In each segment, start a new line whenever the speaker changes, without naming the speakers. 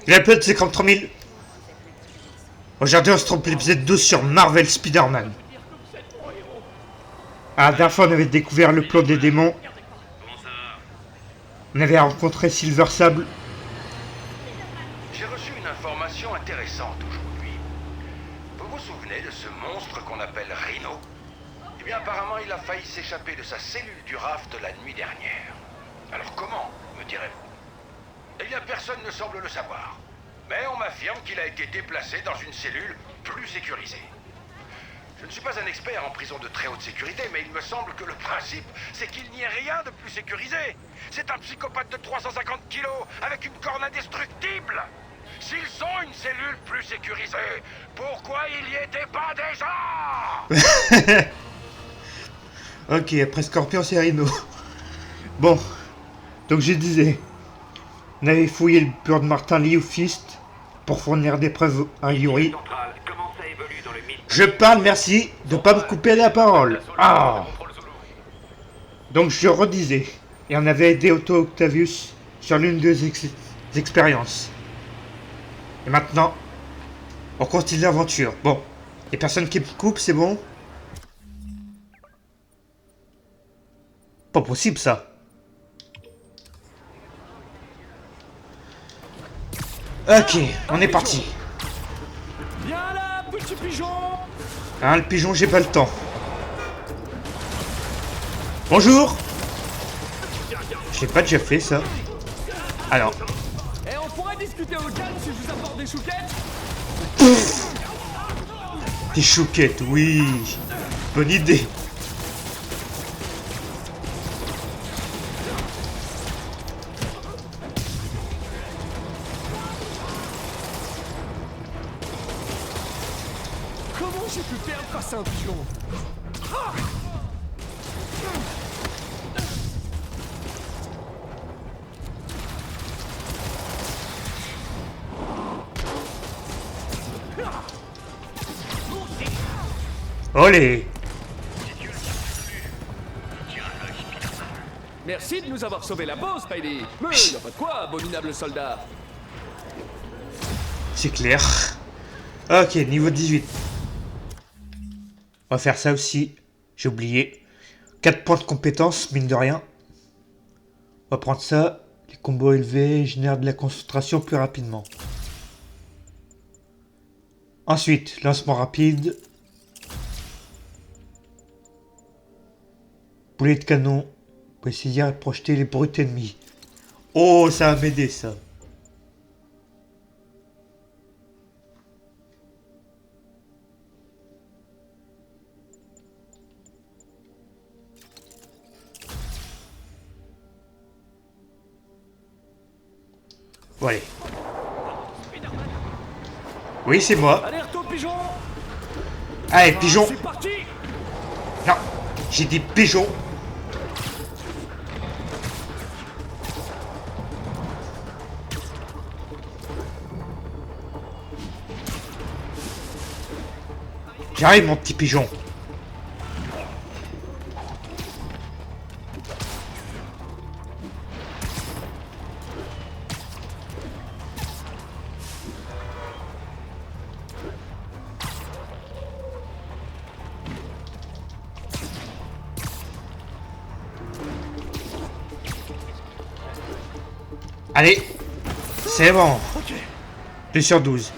L'épisode 53 000. Aujourd'hui, on se trompe l'épisode 12 sur Marvel Spider-Man. À la dernière fois, on avait découvert le plan des démons. On avait rencontré Silver Sable.
J'ai reçu une information intéressante aujourd'hui. Vous vous souvenez de ce monstre qu'on appelle Rhino? Eh bien, apparemment, il a failli s'échapper de sa cellule du raft la nuit dernière. Alors comment, me direz-vous? Eh bien, personne ne semble le savoir. Mais on m'affirme qu'il a été déplacé dans une cellule plus sécurisée. Je ne suis pas un expert en prison de très haute sécurité, mais il me semble que le principe, c'est qu'il n'y ait rien de plus sécurisé. C'est un psychopathe de 350 kilos avec une corne indestructible. S'ils ont une cellule plus sécurisée, pourquoi il n'y était pas déjà?
Ok, après Scorpion, c'est Rhino. Bon, donc je disais, on avait fouillé le bureau de Martin Lee au Fist pour fournir des preuves à Yuri. Je parle, merci de pas me couper la parole. Ah. Donc je redisais, et on avait aidé Otto Octavius sur l'une de ses expériences. Et maintenant, on continue l'aventure. Bon, les personnes qui me coupent, c'est bon? Pas possible ça. Ok, on est parti.
Viens là, petit pigeon.
Hein, le pigeon, j'ai pas le temps. Bonjour. J'ai pas déjà fait ça. Alors,
Et on pourrait discuter au calme si je vous apporte des chouquettes.
des chouquettes, oui. Bonne idée.
Comment j'ai pu perdre face à un pigeon?
Olé.
Merci de nous avoir sauvé la peau, Spidey. Mais y a pas de quoi, abominable soldat.
C'est clair. Ok, niveau 18. On va faire ça aussi. J'ai oublié. 4 points de compétence, mine de rien. On va prendre ça. Les combos élevés génèrent de la concentration plus rapidement. Ensuite, lancement rapide. Boulet de canon. Pour essayer de projeter les brutes ennemies. Oh, ça va m'aider ça. Bon, allez. Oui, c'est moi.
Allez, retourne, pigeon.
Allez, pigeon.
C'est parti.
Non, j'ai dit pigeon. J'arrive, mon petit pigeon. Allez, c'est bon.
Ok.
2 sur 12.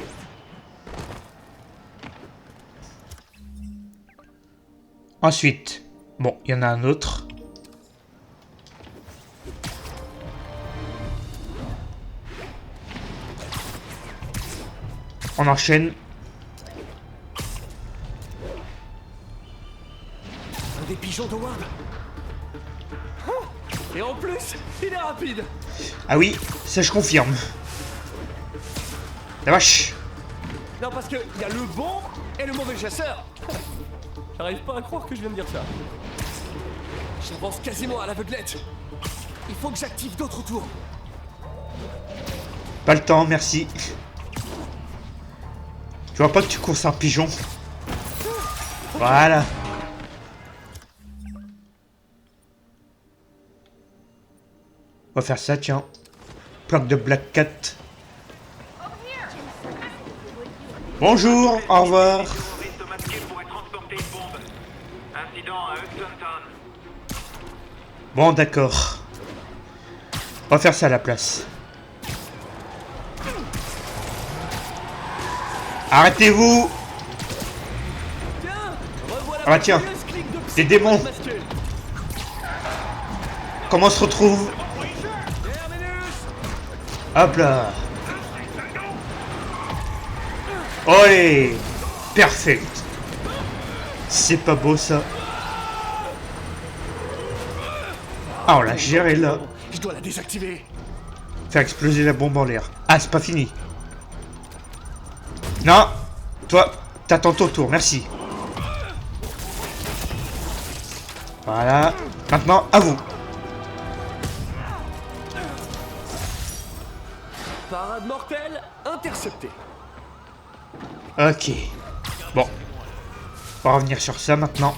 Ensuite, bon, il y en a un autre. On enchaîne.
Un des pigeons d'Howard. Et en plus, il est rapide.
Ah oui, ça je confirme. La vache.
Non, parce que y a le bon et le mauvais chasseur. J'arrive pas à croire que je viens de dire ça. J'avance quasiment à l'aveuglette. Il faut que j'active d'autres tours.
Pas le temps, merci. Tu vois pas que tu courses un pigeon? Voilà. On va faire ça, tiens. Plaque de Black Cat. Bonjour, au revoir.
Terroriste masqué pourrait transporter une bombe. Incident à Hudson.
Bon, d'accord. On va faire ça à la place. Arrêtez-vous!
Tiens, revoilà
Ah bah tiens,
curieuse clique de
des démons.
masqué.
Comment on se retrouve?
Terminus.
Hop là! Olé! Perfect! C'est pas beau ça? Ah, on l'a géré là.
Je dois la désactiver.
Faire exploser la bombe en l'air. Ah, c'est pas fini. Non! Toi, t'attends ton tour, merci. Voilà. Maintenant, à vous.
Parade mortelle interceptée.
Ok. Bon. On va revenir sur ça maintenant.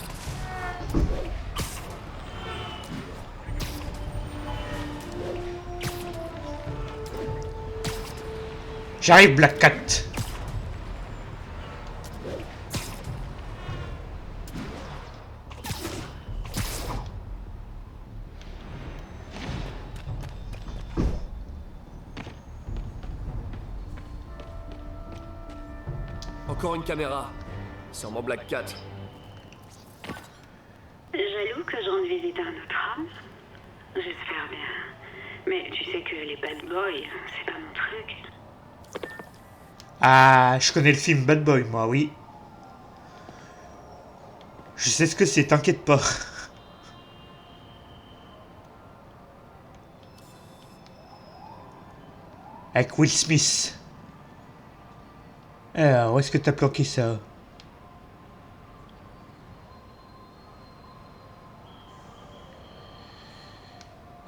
J'arrive, Black Cat.
Encore une caméra. Sûrement Black Cat.
Jaloux que je rentre visiter un autre homme? J'espère bien. Mais tu sais que les bad boys, c'est pas mon truc.
Ah, je connais le film Bad Boy, moi, oui. Je sais ce que c'est, t'inquiète pas. Avec Will Smith. Alors, où est-ce que t'as planqué ça?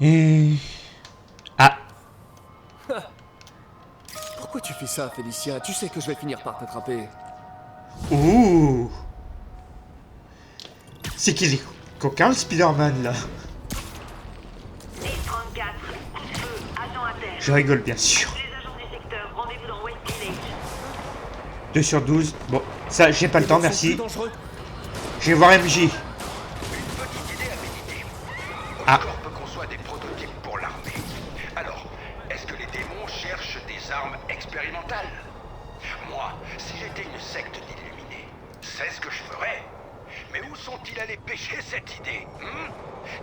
Et... Ah,
Pourquoi tu fais ça, Félicia? Tu sais que je vais finir par t'attraper.
ouh. C'est qu'il est coquin, le Spider-Man, là.
1034, coup de feu, agent à terre.
Je rigole, bien sûr.
Les agents du secteur, rendez-vous dans West Village.
2 sur 12. Bon, ça, j'ai pas le temps,
Ils sont
merci.
plus dangereux.
Je vais voir MJ.
Une petite idée à méditer.
Ah.
Oscorp peut conçoit des prototypes pour l'armée. Alors, est-ce que les démons cherchent des armes expérimentales? Moi, si j'étais une secte d'illuminés, c'est ce que je ferais. Mais où sont-ils allés pêcher cette idée?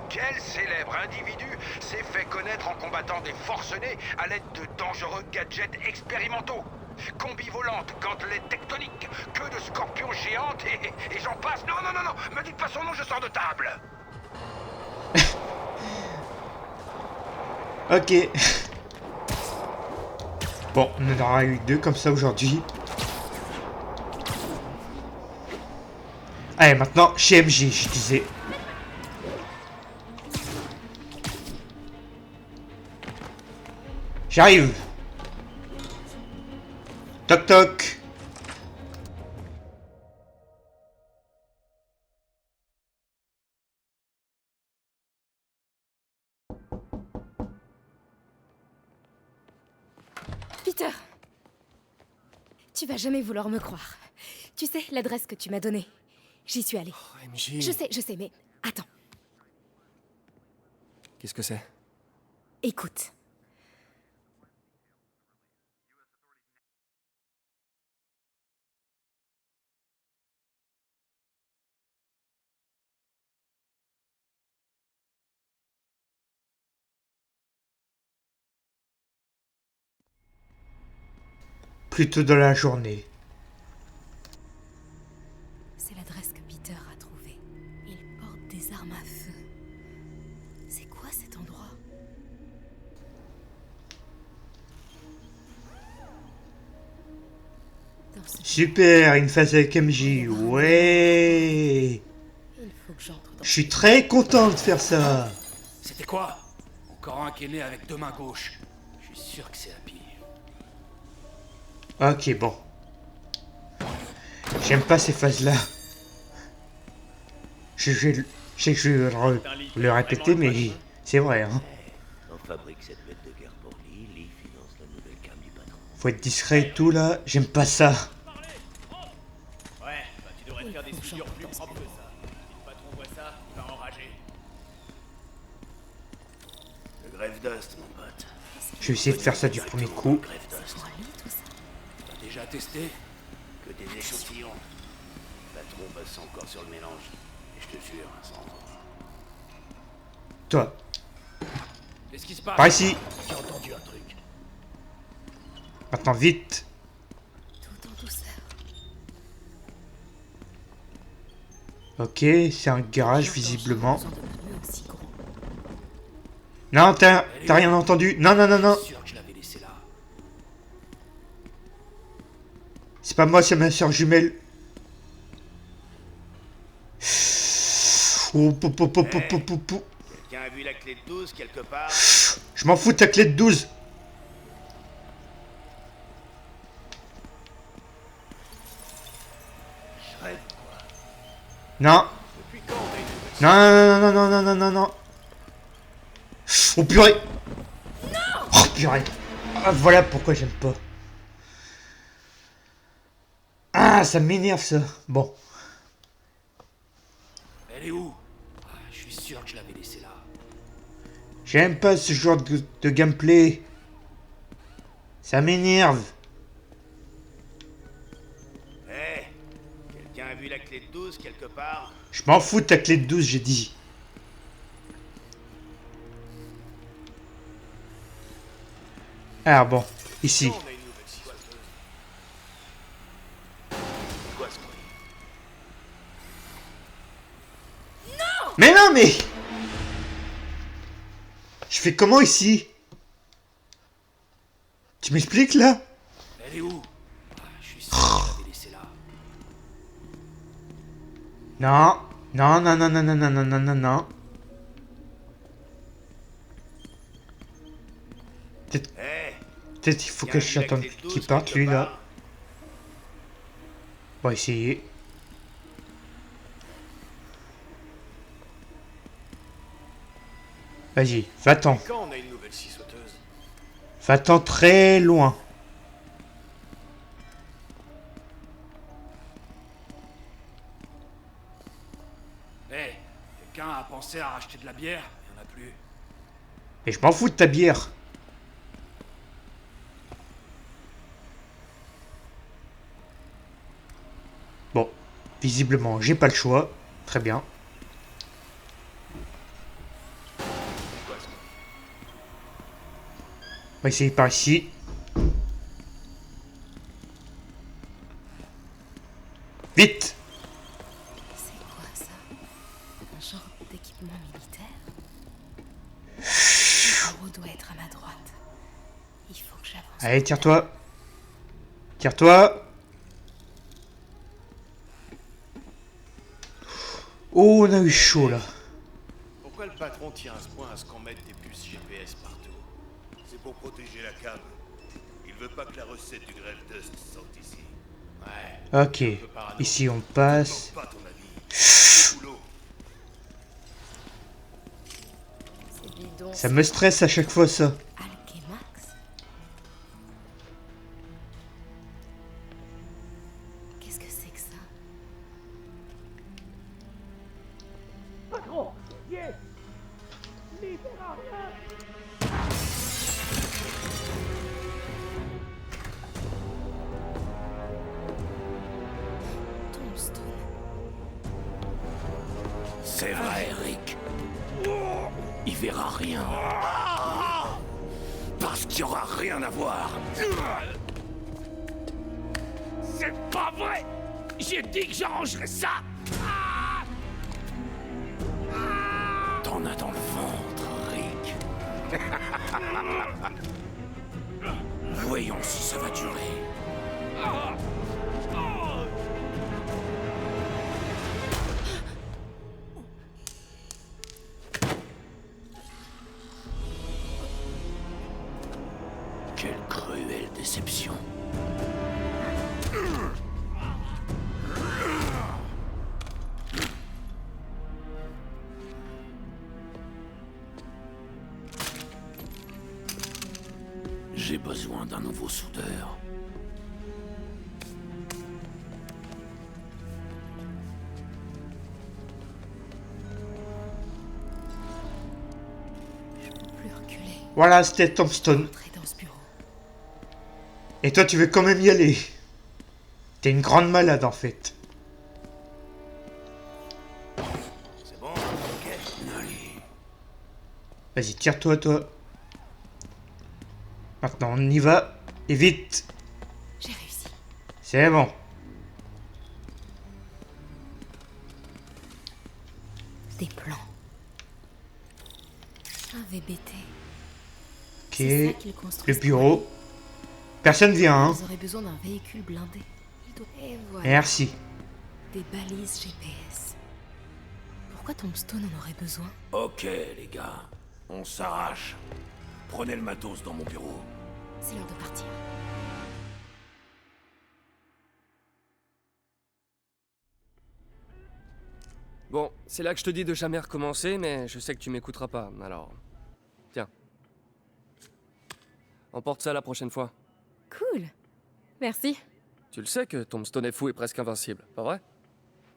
Quel célèbre individu s'est fait connaître en combattant des forcenés à l'aide de dangereux gadgets expérimentaux? Combi volante, gantelettes tectoniques, queue de scorpions géantes et j'en passe. Non, non, non, non, me dites pas son nom, je sors de table.
Ok. Bon, on en aura eu 2 comme ça aujourd'hui. Allez, maintenant, chez MJ, je disais. J'arrive. Toc toc.
Peter! Tu vas jamais vouloir me croire. Tu sais, l'adresse que tu m'as donnée. J'y suis allée.
Oh, MJ.
Je sais, mais attends,
Qu'est-ce que c'est?
écoute.
Plus tôt dans la journée.
C'est l'adresse que Peter a trouvée. Il porte des armes à feu. C'est quoi cet endroit? Dans ce...
Super, une phase avec MJ. Ouais.
Il faut que j'entre dans...
Je suis très content de faire ça.
C'était quoi? Encore un qui est né avec 2 mains gauches. Je suis sûr que c'est Happy.
Ok, bon. J'aime pas ces phases-là. Je sais que je vais le répéter, mais c'est vrai, hein.
On fabrique cette bête de guerre pour Lee. Lee finance la nouvelle cam du patron.
Faut être discret et tout, là. J'aime pas ça.
ton genre dans ce bureau.
Si le patron voit ça, il va enrager.
Le Grave Dust, mon pote.
Je vais essayer de faire ça du premier coup.
Grave Dust.
Pour lui, tout ça.
T'as déjà testé?
Que des échantillons. Le patron bosse encore sur le mélange. Et je te jure, sans...
Toi,
Qu'est-ce qui se passe?
par ici.
J'ai entendu un truc.
Maintenant, vite.
Tout en douceur.
Ok, c'est un garage, visiblement.
Besoin de pneus aussi gros.
Non, t'as rien entendu. Non, non, non, non.
Je suis sûr que je l'avais laissé là.
C'est pas moi, c'est ma soeur jumelle. Oh, pou, pou, pou, pou, pou, pou, pou.
Quelqu'un a vu la clé de 12 quelque part?
Je m'en fous de ta clé de 12.
Je rêve, quoi.
Non.
Depuis quand on a une...
Non, non, non, non, non, non, non. Oh purée. Oh purée. Ah, voilà pourquoi j'aime pas. Ah, ça m'énerve ça. Bon.
Elle est où? Ah, je suis sûr que je l'avais laissé là.
J'aime pas ce genre de gameplay. Ça m'énerve.
Hé, quelqu'un a vu la clé de 12 quelque part?
Je m'en fous de ta clé de 12, j'ai dit. Ah bon, ici.
On a une nouvelle ciseauteuse. C'est quoi ce bruit?
Mais non, mais... Je fais comment ici? Tu m'expliques là?
Elle est où? Ah, je suis sûr que je l'avais laissé là.
Non. Non, non, non, non, non, non, non, non, non, non.
Hé,
Peut-être il faut que j'attende qu'il parte lui là. On va essayer. Vas-y, va-t'en.
quand on a une nouvelle scie sauteuse?
Va-t'en très loin.
Hé, quelqu'un a pensé à racheter de la bière? Il n'y en a plus.
Et je m'en fous de ta bière. Bon, visiblement, j'ai pas le choix. Très bien. On va essayer par ici. Vite!
C'est quoi ça? Un genre d'équipement militaire? Le bureau doit être à ma droite. Il faut que j'avance.
Allez, tire-toi. Tire-toi. Oh, on a eu chaud là.
Pourquoi le patron tient à ce point à ce qu'on mette des puces GPS partout? C'est pour protéger la cave. Il veut pas que la recette du Grave Dust sorte ici. Ouais.
Ok, ici on passe.
Pas ton avis. Boulot.
C'est bidon.
Ça me stresse à chaque fois ça.
Alchemax? Qu'est-ce que c'est que ça? Tombstone.
C'est vrai, Rick. Il verra rien. Parce qu'il y aura rien à voir.
C'est pas vrai! J'ai dit que j'arrangerais ça!
T'en as dans le ventre, Rick. Voyons si ça va durer. Quelle cruelle déception. J'ai besoin d'un nouveau soudeur.
Voilà, c'était Tombstone.
Entrer dans ce bureau.
Et toi, tu veux quand même y aller. T'es une grande malade, en fait.
C'est bon, ok.
Allez.
Vas-y, tire-toi, toi. Maintenant, on y va. Et vite.
J'ai réussi.
C'est bon.
Des plans. Un VBT.
Ok.
C'est ça qu'ils construisent
Le bureau. Personne vient, hein.
Ils auraient besoin d'un véhicule blindé. Et voilà.
Merci.
Des balises GPS. Pourquoi Tombstone en aurait besoin?
Ok, les gars. On s'arrache. Prenez le matos dans mon bureau.
C'est l'heure de partir.
Bon, c'est là que je te dis de jamais recommencer, mais je sais que tu m'écouteras pas, alors... Tiens. Emporte ça la prochaine fois.
Cool. Merci.
Tu le sais que Tombstone est fou et presque invincible, pas vrai?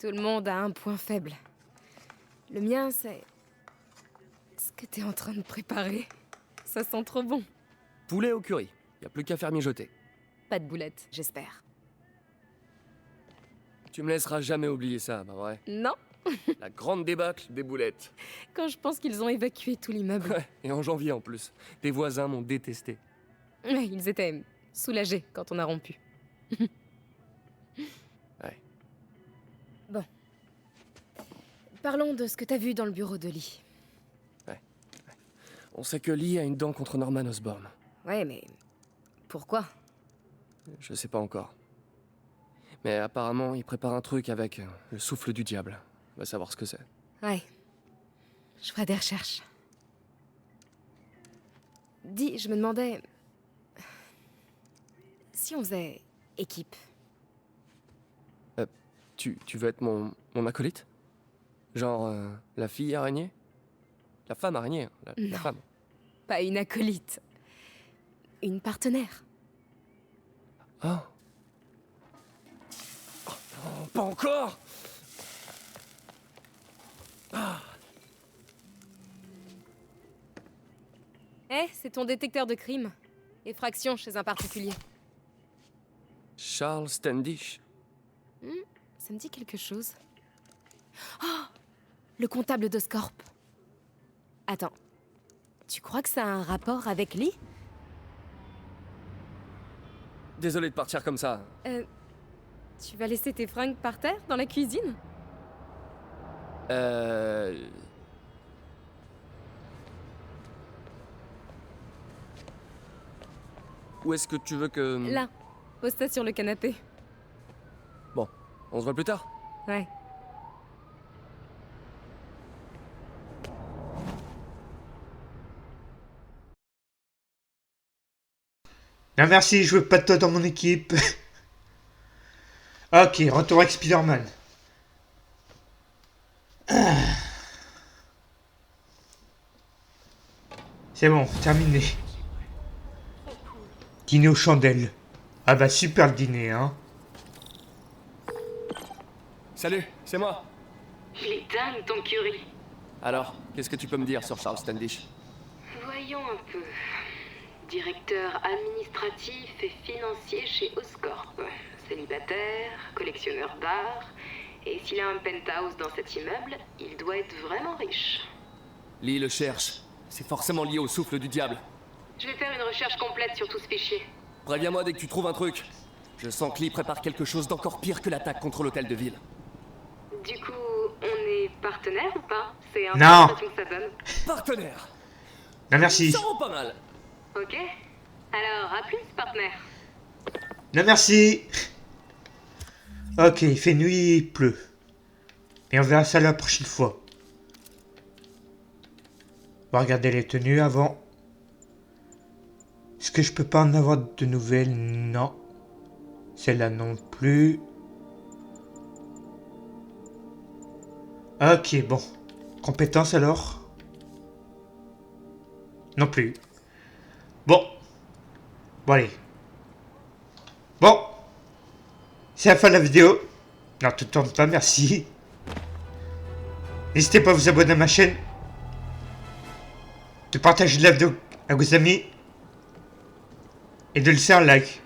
Tout le monde a un point faible. Le mien, c'est... ce que t'es en train de préparer. Ça sent trop bon.
Poulet au curry. Y a plus qu'à faire mijoter.
Pas de boulettes, j'espère.
Tu me laisseras jamais oublier ça, pas vrai?
Non.
La grande débâcle des boulettes.
Quand je pense qu'ils ont évacué tout l'immeuble.
Ouais, et en janvier en plus. Tes voisins m'ont détesté.
Ouais, ils étaient soulagés quand on a rompu.
Ouais.
Bon. Parlons de ce que t'as vu dans le bureau de Lee.
On sait que Lee a une dent contre Norman Osborn.
Ouais, mais... pourquoi?
Je sais pas encore. Mais apparemment, il prépare un truc avec le souffle du diable. On va savoir ce que c'est.
Ouais. Je ferai des recherches. Dis, je me demandais... si on faisait équipe.
Tu veux être mon acolyte? Genre, la fille araignée? La femme araignée, hein, la
Non.
femme.
Pas une acolyte. Une partenaire.
Oh. Oh, non, pas encore!
Eh, c'est ton détecteur de crime. Effraction chez un particulier.
Charles Standish.
Ça me dit quelque chose. Oh! Le comptable d'Oscorp. Attends. Tu crois que ça a un rapport avec Lee?
Désolé de partir comme ça.
Tu vas laisser tes fringues par terre dans la cuisine?
Où est-ce que tu veux que...
Là. Pose ça sur le canapé.
Bon, on se voit plus tard.
Ouais.
Non merci, je veux pas de toi dans mon équipe. Ok, retour avec Spider-Man. C'est bon, terminé. Dîner aux chandelles. Ah bah super le dîner, hein.
Salut, c'est moi.
Il est dingue ton curry.
Alors, qu'est-ce que tu peux me dire sur Charles Standish?
Voyons un peu. Directeur administratif et financier chez Oscorp. Célibataire, collectionneur d'art. Et s'il a un penthouse dans cet immeuble, il doit être vraiment riche.
Lee le cherche. C'est forcément lié au souffle du diable.
Je vais faire une recherche complète sur tout ce fichier.
Préviens-moi dès que tu trouves un truc. Je sens que Lee prépare quelque chose d'encore pire que l'attaque contre l'hôtel de ville.
Du coup, on est partenaires ou pas? C'est un peu
Non.
l'impression que ça donne.
Partenaire.
Non merci.
Ça rend pas mal.
Ok. Alors, à plus, partenaire.
Non merci. Ok, il fait nuit, il pleut. Et on verra ça la prochaine fois. On va regarder les tenues avant. Est-ce que je peux pas en avoir de nouvelles? Non. Celle-là non plus. Ok, bon. Compétences alors? Non plus. Bon. Bon allez. Bon. C'est la fin de la vidéo. Non, tu ne tournes pas, merci. N'hésitez pas à vous abonner à ma chaîne. De partager la vidéo à vos amis et de laisser un like.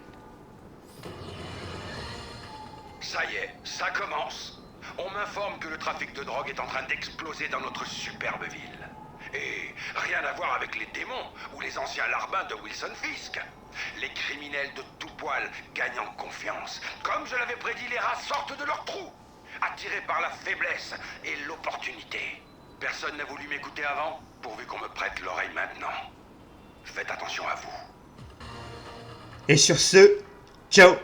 Ça y est, ça commence. On m'informe que le trafic de drogue est en train d'exploser dans notre superbe ville. Et rien à voir avec les démons ou les anciens larbins de Wilson Fisk. Les criminels de tout poil gagnent en confiance. Comme je l'avais prédit, les rats sortent de leur trou, attirés par la faiblesse et l'opportunité. Personne n'a voulu m'écouter avant, pourvu qu'on me prête l'oreille maintenant. Faites attention à vous.
Et sur ce, ciao.